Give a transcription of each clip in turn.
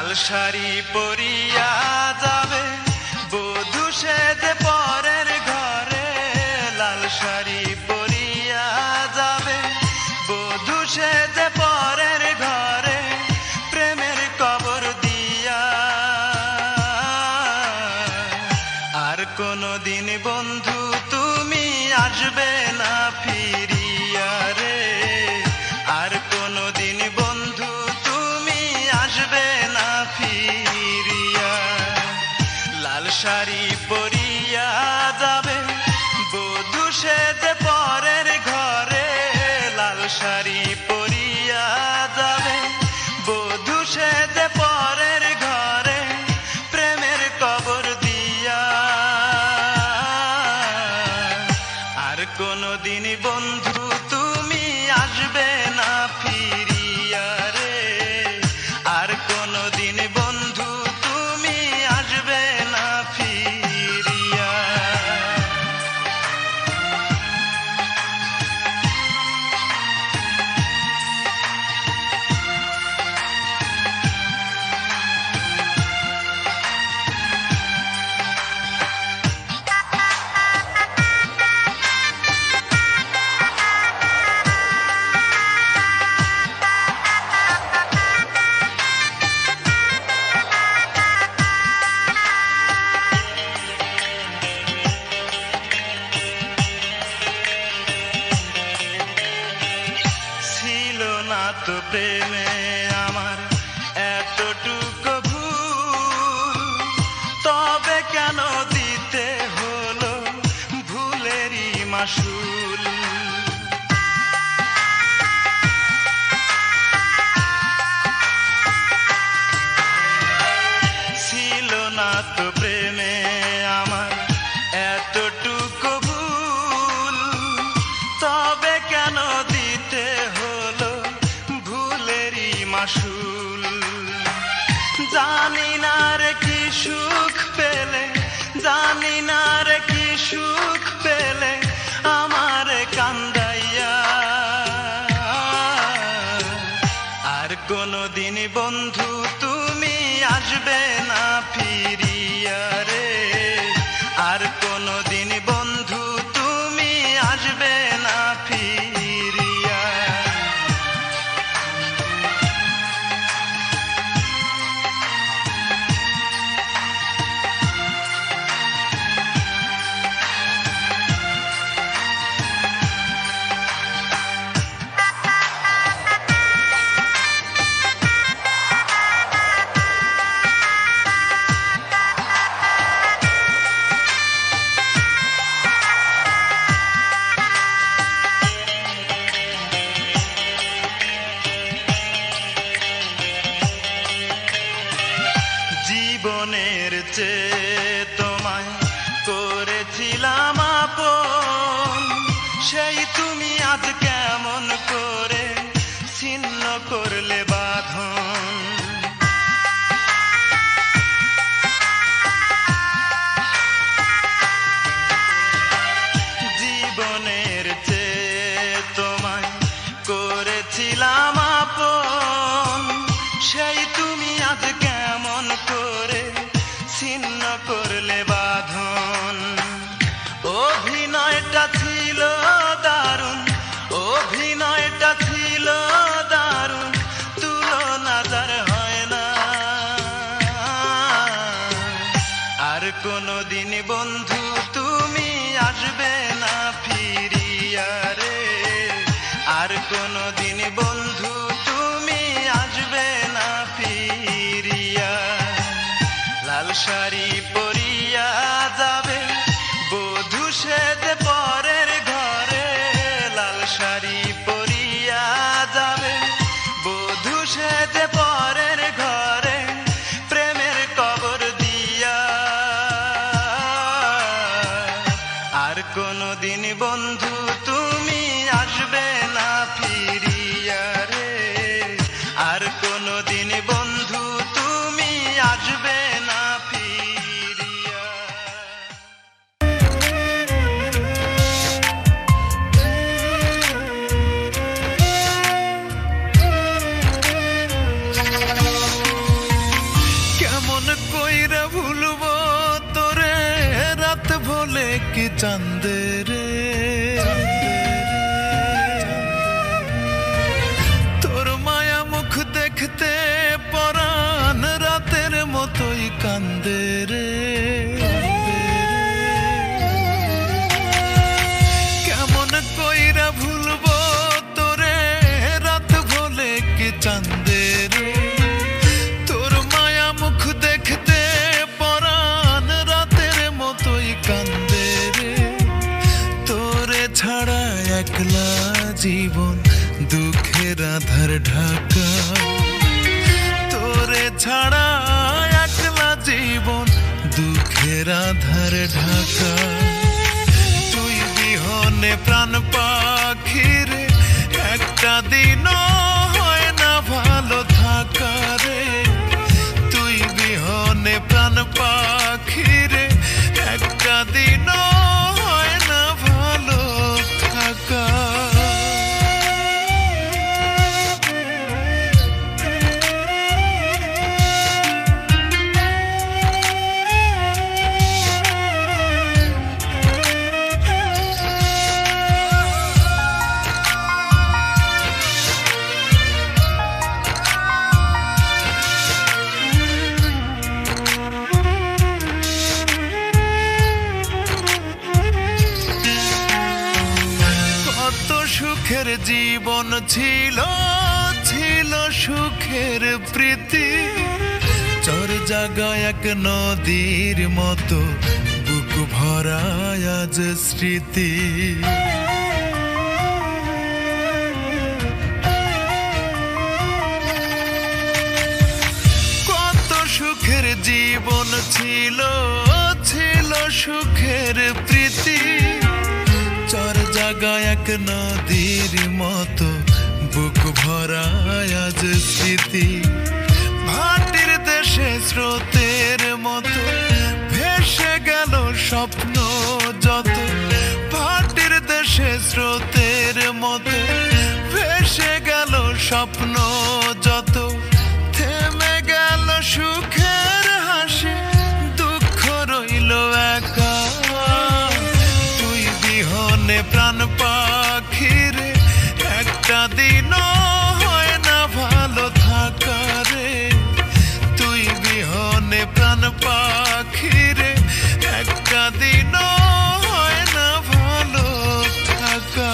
লাল শাড়ি পরিয়া যাবে বধূ সেজে পরের ঘরে, লাল শাড়ি পরিয়া যাবে বধূ সেজে পরের ঘরে, প্রেমের কবর দিয়া। আর কোনদিন বন্ধু তুমি আসবে না ফিরিয়া রে, আর কোনদিন বন্ধু তুমি আসবে না ফিরিয়া। লাল শাড়ি পরিয়া যাবে বধূ সেজে পরের ঘরে, লাল শাড়ি পরিয়া যাবে বধূ সেজে পরের ঘরে, প্রেমের কবর দিয়া। আর কোনদিন বন্ধু তুমি আসবে না ফিরিয়া রে, আর কোনদিন বন্ধু তুমি আসবে না ফিরিয়া। ছিল না তো প্রেমে আমার এতটুকু ভুল, তবে কেন দিতে হলো ভুলেরই মাসুল। ছিল না তো প্রেমে আমার এতটুকু ভুল, তবে কেন দিতে হলো ভুলেরই মাসুল। জানি না রে কি সুখ পেলে, জানি না রে কি সুখ পেলে আমার কান্দাইয়া। আর কোনদিন বন্ধু তুমি আসবে না ফিরিয়া রে, আর কোনদিন বন্ধু তুমি আসবে না ফিরিয়া। জীবনের চেয়ে তোমায় করেছিলাম আপন, সেই তুমি আজ কেমন করে ছিন্ন করলে বাঁধন। জীবনের চেয়ে তোমায় করেছিলাম আপন, সেই তুমি আজ কেমন করে ছিন্ন করলে বাঁধন। অভিনয়টা ছিল দারুণ, অভিনয়টা ছিল দারুণ, তুলনা যার হয় না। আর কোনদিন বন্ধু তুমি আসবে না ফিরিয়া রে, আর কোনদিন বন্ধু তুমি আসবে না ফিরিয়া। লাল শাড়ি পরিয়া যাবে বধূ সেজে পরের ঘরে, লাল শাড়ি পরিয়া যাবে বধূ সেজে পরের ঘরে, প্রেমের কবর দিয়া। আর কোনদিন বন্ধু তুমি আসবে না ফিরিয়া রে, আর কোনদিন বন্ধু তুমি আসবে না ফিরিয়া। কি চাঁদের তোর মায়া মুখ দেখতে পরাণ রাতের মতোই কান্দে রে কেমন কইরা ভুলবো তোরে রাত ভোলে কি চাঁদে রে তোর মায়া মুখ দেখতে পরাণ রাতের মতোই কান্দে রে তোরে ছাড়া একলা জীবন দুঃখের আধার ঢাকা তোরে ছাড়া একলা জীবন দুঃখের আধার ঢাকা তুই বিহনে প্রাণ পাখি রে একটা দিনও হয় না ভালো থাকা রে তুই বিহনে প্রাণ পাখি রে একটা দিনও হয় না ভালো থাকা সুখের জীবন ছিল ছিল সুখের প্রীতি চর জাগায় এক নদীর মতো বুক ভরায় আজ স্মৃতি কত সুখের জীবন ছিল ছিল সুখের প্রীতি চর জাগায় এক নদীর মতো বুক ভরায় আজ স্মৃতি ভাটির দেশে স্রোতের মতো ভেসে গেল স্বপ্ন যত ভাটির দেশে স্রোতের মতো ভেসে গেল স্বপ্ন যত থেমে গেল সুখের হাসি দুঃখ রইল একা বিহনে প্রাণ পাখি রে একটা দিনও হয় না ভালো থাকা রে তুই বিহনে প্রাণ পাখি রে একটা দিনও হয় না ভালো থাকা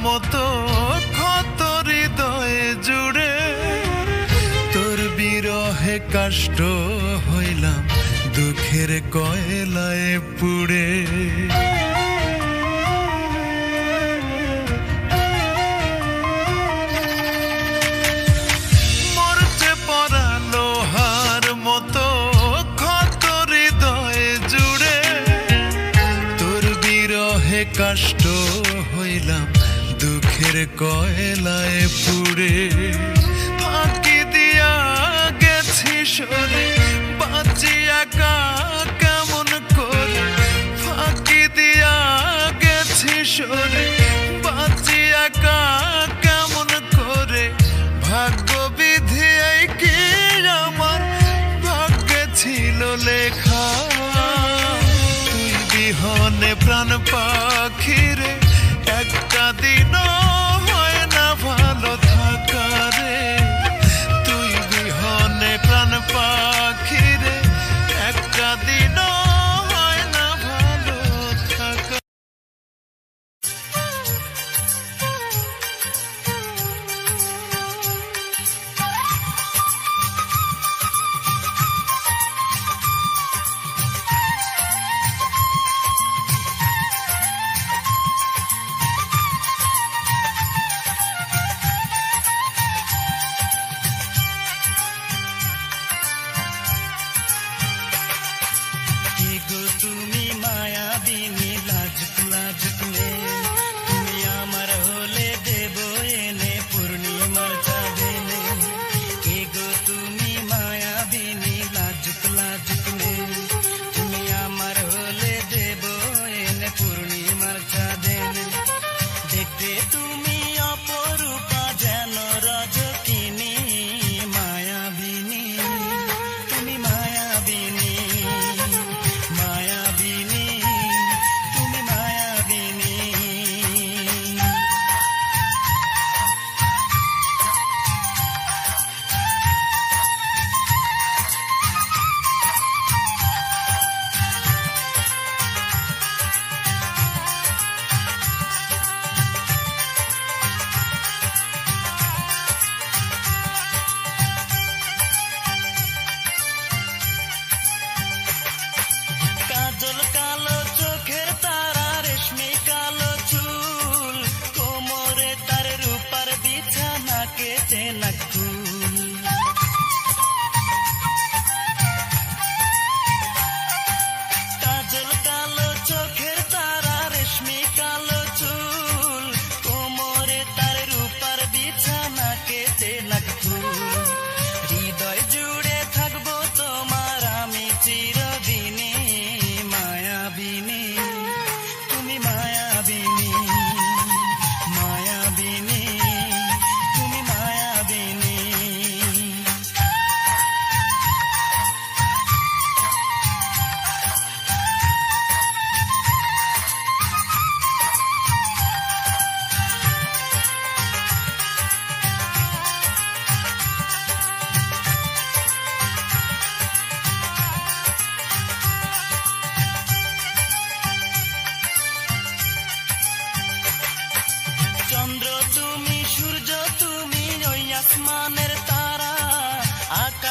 মতো ক্ষত হৃদয়ে জুড়ে তোর বিরহে কষ্ট হইলাম দুঃখের কয়লায় পুড়ে মরচে পড়া লোহার মতো ক্ষত হৃদয়ে জুড়ে তোর বিরহে কষ্ট হইলাম দুঃখের কয়লায় পুড়ে ফাঁকি দিয়া গেছি সরে বাঁচি একা কেমন করে ফাঁকি দিয়া গেছি সরে বাঁচি একা কেমন করে ভাগ্য বিধি এই কি আমার ভাগ্যে ছিল লেখা তুই বিহনে প্রাণ পাখি রে একটা দিনও হয় না ভালো থাকা রে তুই বিহনে প্রাণ পাখি রে একটা দিনও হয় না ভালো থাকা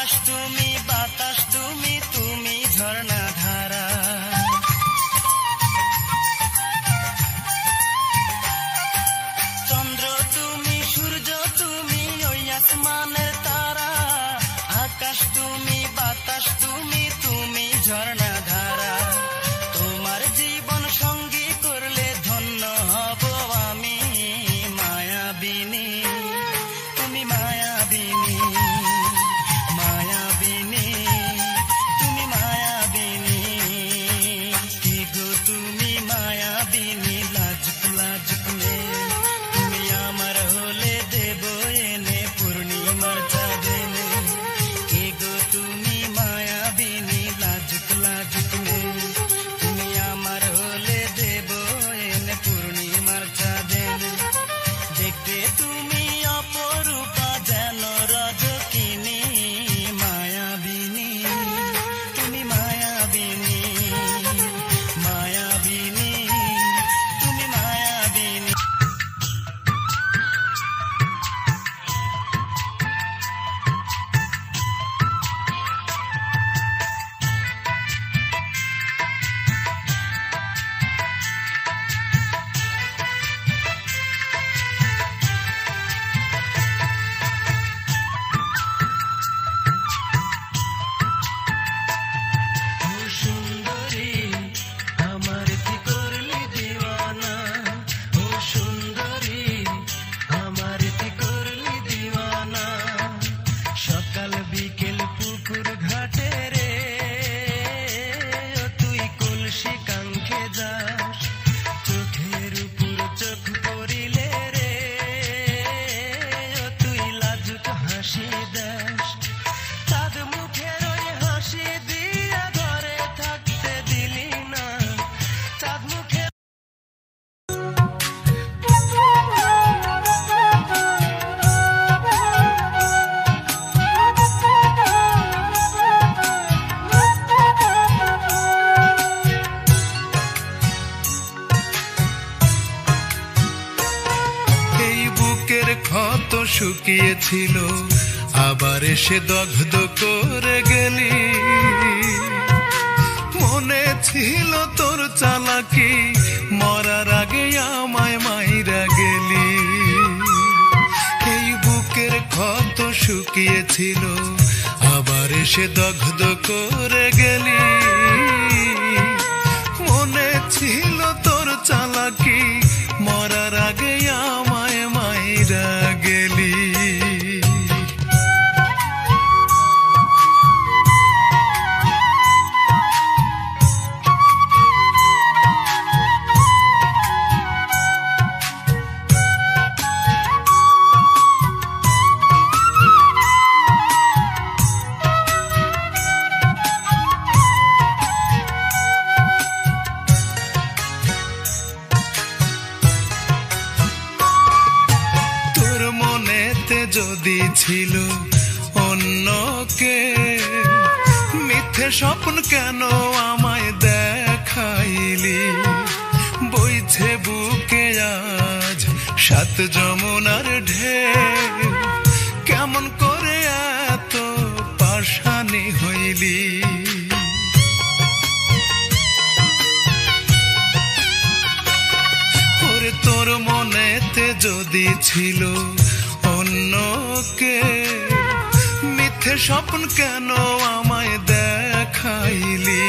আকাশ তুমি, বাতাস তুমি, তুমি ঝর্ণা ধারা। চন্দ্র তুমি, সূর্য তুমি, ওই আসমানের তারা। আকাশ তুমি, বাতাস তুমি, তুমি ঝর্ণা ধারা। তোমার জীবন সঙ্গী করলে ধন্য হব আমি। মায়াবিনী তুমি, মায়াবিনী, মায়াবিনী তুমি, মায়াবিনী। কি গো তুমি মায়াবিনী, লাজুক লাজুক মেয়ে। তুমি আমার হলে দেব এনে পূর্ণিমার চাঁদ এনে। কি গো তুমি মায়াবিনী, লাজুক লাজুক মেয়ে। তুমি আমার হলে দেব এনে পূর্ণিমার চাঁদ এনে। দেখতে তুমি অপরূপা যেন রজকিনী। মায়াবিনী তুমি, মায়াবিনী, মায়াবিনী তুমি, মায়াবিনী। ও সুন্দরী আমার কি করলি দিওয়ানা। ও সুন্দরী আমার কি করলি দিওয়ানা। সকাল বিকেল পুকুর ঘাটে রে, ও তুই কলসি কাঙ্খে যাস। চোখের উপর চোখ পড়িলে রে, ও তুই লাজুক হাসি দাস। চাঁদ মুখের ওই হাসি দিয়া ঘরে থাকতে দিলি না। চাঁদ মুখের এই বুকের ক্ষত শুকিয়েছিল, আবার এসে দগ্ধ করে গেলি। মনে ছিল তোর চালাকি, মরার আগে আমায় মাইরা গেলি। এই বুকের ক্ষত শুকিয়েছিল, আবার এসে দগ্ধ করে গেলি। মনে ছিল তোর চালাকি, মরার আগে আমায় মাইরা গেলি। তোর মনেতে যদি ছিল অন্যকে, মিথ্যে স্বপ্ন কেন আমায় দেখাইলি। বইছে বুকে আজ সাত যমুনার ঢেউ, কেমন করে এত পাষাণী হইলি। ওরে তোর মনেতে যদি ছিল অন্যকে, মিথ্যে স্বপ্ন কেন আমায় দেখাইলি।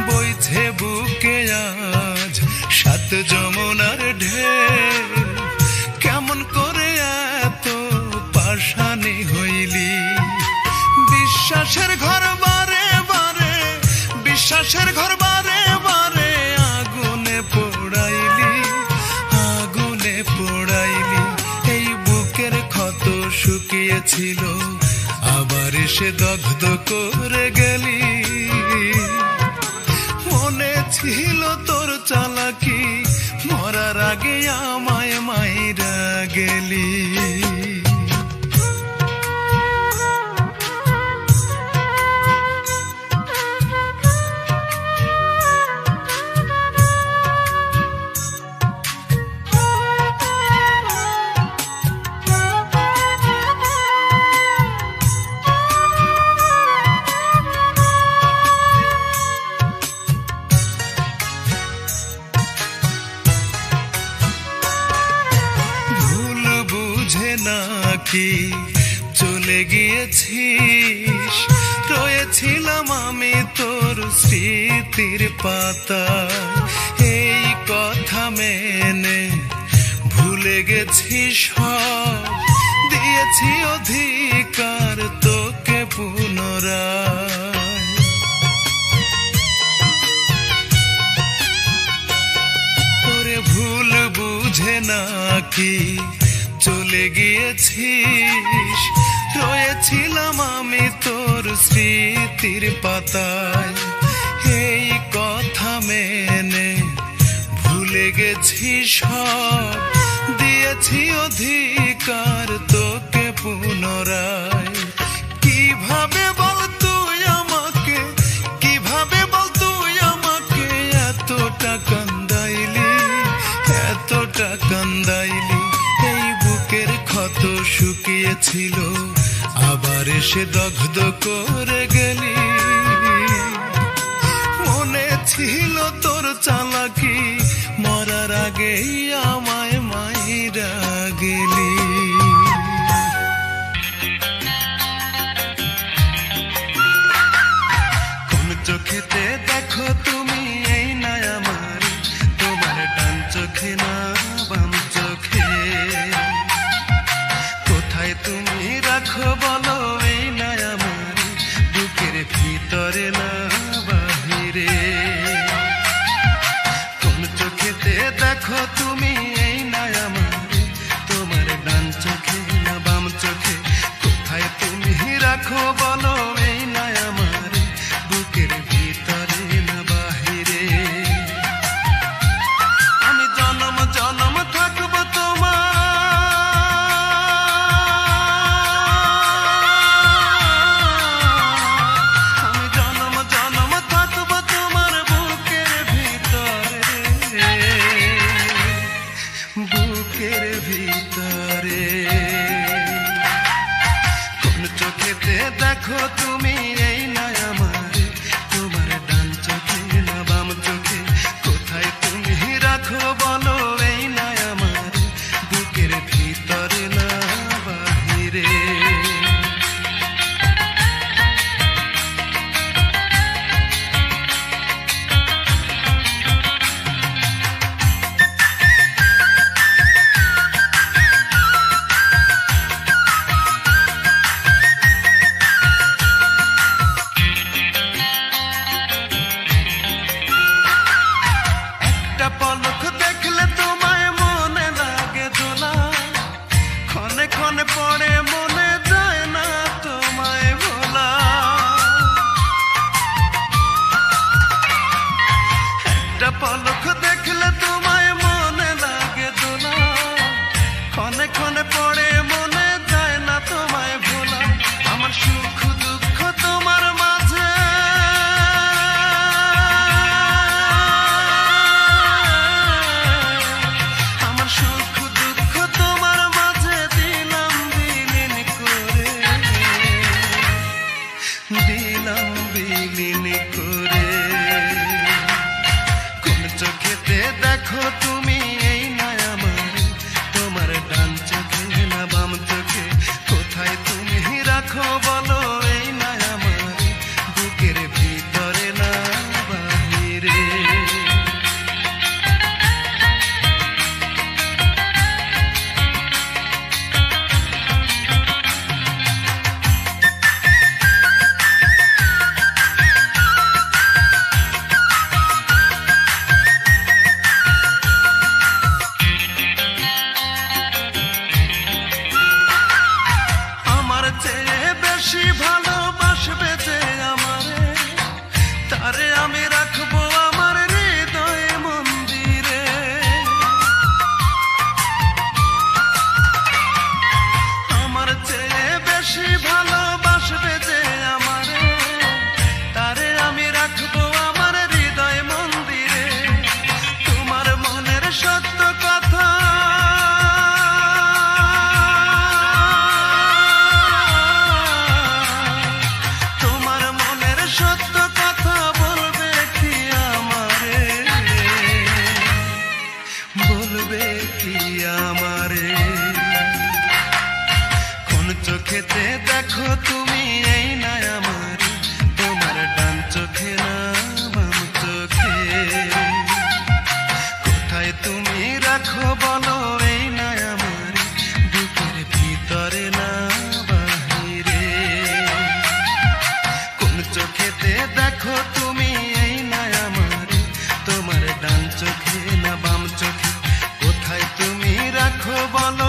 বইছে বুকে আজ সাত যমুনার ঢেউ, কেমন করে এত পাষাণী হইলি। বিশ্বাসের ঘর বারে বারে, বিশ্বাসের ঘর বারে বারে আগুনে পোড়াইলি, আগুনে পোড়াইলি। এই বুকের ক্ষত শুকিয়েছিল, আবার এসে দগ্ধ করে গেলি। মনে ছিল তোর চালাকি, মরার আগে আমায় মাইরা গেলি। নাকি চলে গিয়েছিস, রয়েছিলাম আমি তোর স্মৃতির পাতায়। এই কথা মেনে ভুলে গেছি সব, দিয়েছি অধিকার তোকে পুনরায়। তোরে ভুল বুঝে নাকি চলে গিয়েছিস, রয়েছিলাম আমি তোর স্মৃতির পাতায়। এই কথা মেনে ভুলে গেছি সব, দিয়েছি অধিকার তোকে পুনরায়। কিভাবে বল তুই আমাকে, কিভাবে বল তুই আমাকে এতটা কান্দাইলি, এতটা কান্দাইলি। এই বুকের ক্ষত শুকিয়েছিল, আবার এসে দগ্ধ করে গেলি। মনে ছিল তোর চালাকি, মরার আগেই আমায় মাইরা গেলি। কোন চোখেতে দেখো তুমি এই না আমার, তোমার ডান চোখে না বাম চোখে। কোথায় তুমি রাখো বলো এই না আমার, বুকের ভিতরে না বাহিরে। কোন চোখেতে দেখো তুমি এই না আমার, তোমার ডান চোখে না বাম চোখে। কোথায় তুমি রাখো বলো এই না আমার, বুকের ভিতরে না বাহিরে। আমি জনম জনম থাকবো তোমার, আমি জনম জনম থাকবো তোমার বুকের ভিতরে, বুকের ভিতরে। কোন চোখেতে দেখো তুমি এই না আমার, তোমার ডান চোখে না বাম চোখে। কোথায় তুমি রাখো বলো এই না আমার, বুকের ভিতরে না বাহিরে। একটা পলক দেখলে তোমায় মনে লাগে দোলা, ক্ষণে ক্ষণে পড়ে মনে যায় না তোমায় ভোলা। একটা পলক দেখলে তোমায় মনে লাগে দোলা, ক্ষণে ক্ষণে পড়ে মনে যায় না তোমায় ভোলা। আমার সুখ দুঃখ তোমার মাঝে, আমার সুখ দুঃখ তোমার মাঝে দিলাম বিলীন করে, দিলাম বিলীন করে। কোন চোখেতে দেখো তুমি এই না আমার, তোমার ডান চোখে না বাম চোখে। কোথায় তুমি রাখো বলো এই না আমার, বুকের ভিতরে না বাহিরে। চোখেতে দেখো তুমি এই না আমার, তোমার ডান চোখে না বাম চোখে। কোথায় তুমি রাখো বলো এই না আমার, বুকের ভিতরে না বাহিরে। কোন চোখেতে দেখো তুমি এই না আমার, তোমার ডান চোখে না বাম চোখে। কোথায় তুমি রাখো বলো